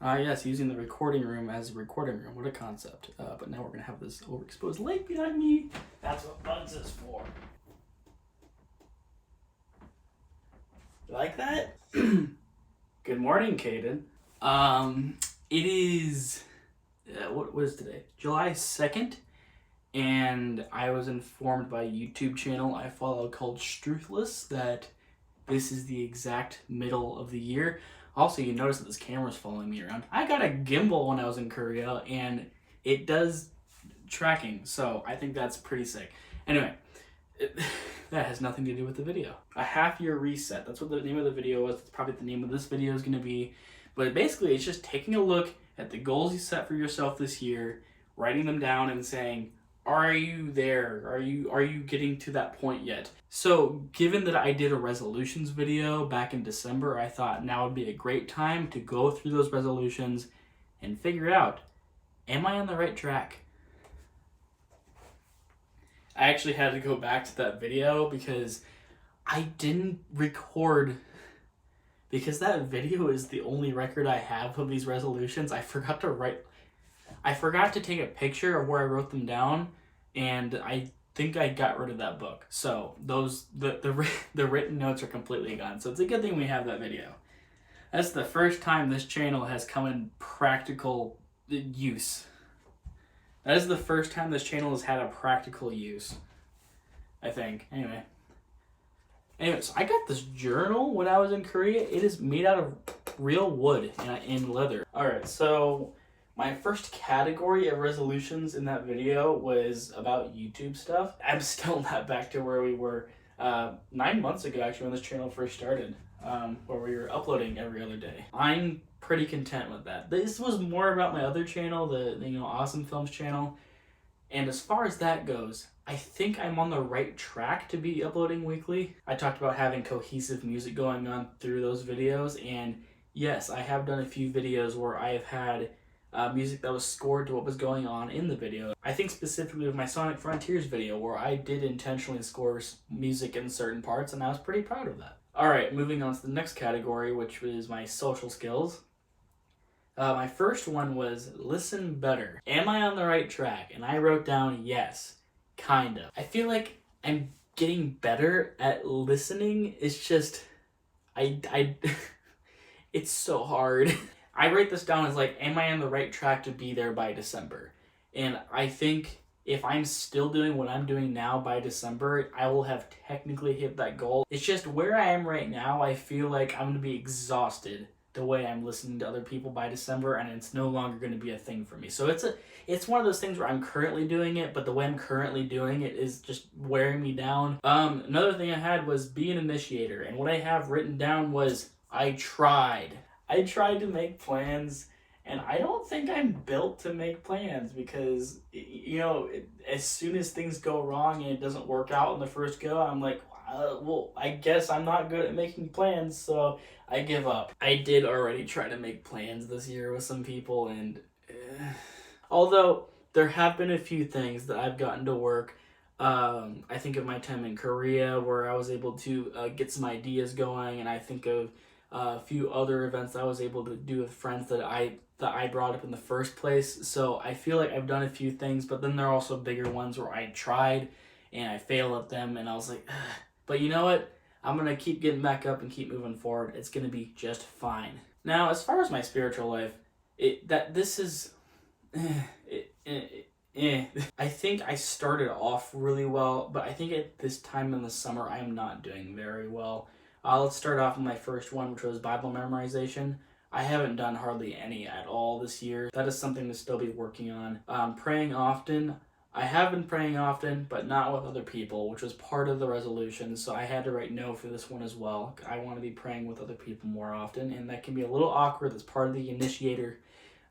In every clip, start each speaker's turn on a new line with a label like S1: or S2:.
S1: Yes, using the recording room as a recording room. What a concept. But now we're going to have this overexposed light behind me. That's what bugs is for. You like that? Good morning, Caden. It is... what was today? July 2nd. And I was informed by a YouTube channel I follow called Struthless that this is the exact middle of the year. Also, you notice that this camera's following me around. I got a gimbal when I was in Korea, and it does tracking, so I think that's pretty sick. Anyway, that has nothing to do with the video. A half-year reset. That's what the name of the video was. That's probably the name of this video is going to be. But basically, it's just taking a look at the goals you set for yourself this year, writing them down, and saying, are you there? Are you getting to that point yet? So given that I did a resolutions video back in December, I thought now would be a great time to go through those resolutions and figure out, am I on the right track? I actually had to go back to that video because I didn't record, because that video is the only record I have of these resolutions. I forgot to take a picture of where I wrote them down, and I think I got rid of that book. So the written notes are completely gone. So it's a good thing we have that video. That's the first time this channel has come in practical use. That is the first time this channel has had a practical use, I think. Anyway, so I got this journal when I was in Korea. It is made out of real wood and leather. Alright, so my first category of resolutions in that video was about YouTube stuff. I'm still not back to where we were 9 months ago, actually, when this channel first started, where we were uploading every other day. I'm pretty content with that. This was more about my other channel, the Awesome Films channel. And as far as that goes, I think I'm on the right track to be uploading weekly. I talked about having cohesive music going on through those videos, and yes, I have done a few videos where I have had music that was scored to what was going on in the video. I think specifically with my Sonic Frontiers video, where I did intentionally score music in certain parts, and I was pretty proud of that. Alright, moving on to the next category, which was my social skills. My first one was listen better. Am I on the right track? And I wrote down yes, kind of. I feel like I'm getting better at listening. It's just, it's so hard. I write this down as like, am I on the right track to be there by December? And I think if I'm still doing what I'm doing now by December, I will have technically hit that goal. It's just where I am right now, I feel like I'm going to be exhausted the way I'm listening to other people by December, and it's no longer going to be a thing for me. So it's one of those things where I'm currently doing it, but the way I'm currently doing it is just wearing me down. Another thing I had was be an initiator, and what I have written down was I tried to make plans, and I don't think I'm built to make plans because, as soon as things go wrong and it doesn't work out in the first go, I'm like, well, I guess I'm not good at making plans, so I give up. I did already try to make plans this year with some people, and although there have been a few things that I've gotten to work, I think of my time in Korea where I was able to get some ideas going, and I think of a few other events I was able to do with friends that I brought up in the first place. So I feel like I've done a few things, but then there are also bigger ones where I tried and I failed at them, and I was like, ugh. But you know what? I'm going to keep getting back up and keep moving forward. It's going to be just fine. Now, as far as my spiritual life, I think I started off really well, but I think at this time in the summer, I am not doing very well. Let's start off with my first one, which was Bible memorization. I haven't done hardly any at all this year. That is something to still be working on. Praying often. I have been praying often, but not with other people, which was part of the resolution, so I had to write no for this one as well. I want to be praying with other people more often, and that can be a little awkward. That's part of the initiator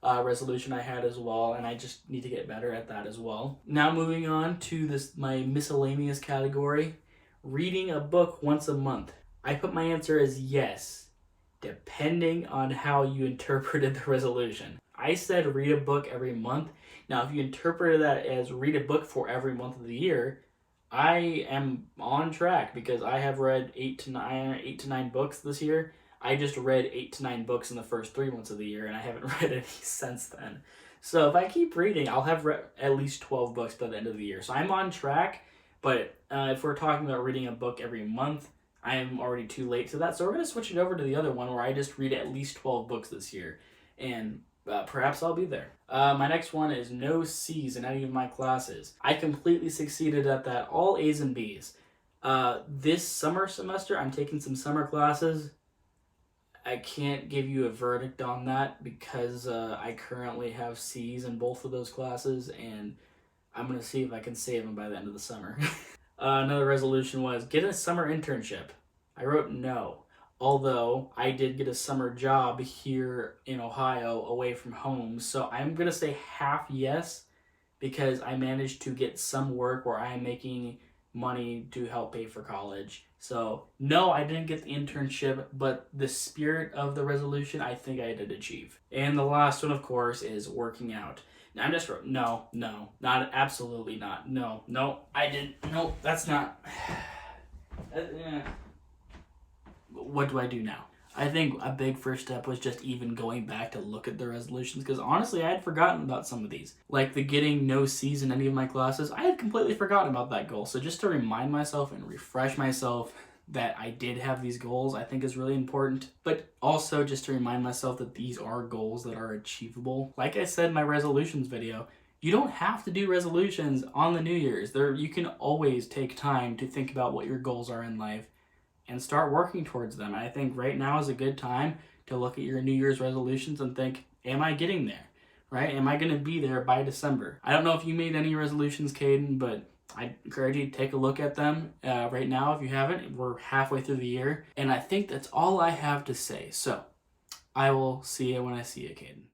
S1: resolution I had as well, and I just need to get better at that as well. Now moving on to my miscellaneous category, reading a book once a month. I put my answer as yes, depending on how you interpreted the resolution. I said read a book every month. Now, if you interpreted that as read a book for every month of the year, I am on track because I have read 8 to 9 books this year. I just read 8 to 9 books in the first 3 months of the year, and I haven't read any since then. So if I keep reading, I'll have read at least 12 books by the end of the year. So I'm on track, but if we're talking about reading a book every month, I am already too late to that. So we're going to switch it over to the other one where I just read at least 12 books this year. And perhaps I'll be there. My next one is no C's in any of my classes. I completely succeeded at that. All A's and B's. This summer semester, I'm taking some summer classes. I can't give you a verdict on that because I currently have C's in both of those classes, and I'm going to see if I can save them by the end of the summer. Another resolution was get a summer internship. I wrote no. Although I did get a summer job here in Ohio away from home. So I'm going to say half yes because I managed to get some work where I am making money to help pay for college. So no, I didn't get the internship, but the spirit of the resolution I think I did achieve. And the last one, of course, is working out. Now I'm just no, not absolutely not. No, I didn't. No, that's not. What do I do now? I think a big first step was just even going back to look at the resolutions, because honestly, I had forgotten about some of these. Like the getting no C's in any of my classes, I had completely forgotten about that goal. So just to remind myself and refresh myself that I did have these goals, I think is really important. But also just to remind myself that these are goals that are achievable. Like I said in my resolutions video, you don't have to do resolutions on the New Year's. You can always take time to think about what your goals are in life and start working towards them. And I think right now is a good time to look at your New Year's resolutions and think, am I getting there? Right? Am I going to be there by December? I don't know if you made any resolutions, Caden, but I encourage you to take a look at them right now if you haven't. We're halfway through the year. And I think that's all I have to say. So I will see you when I see you, Caden.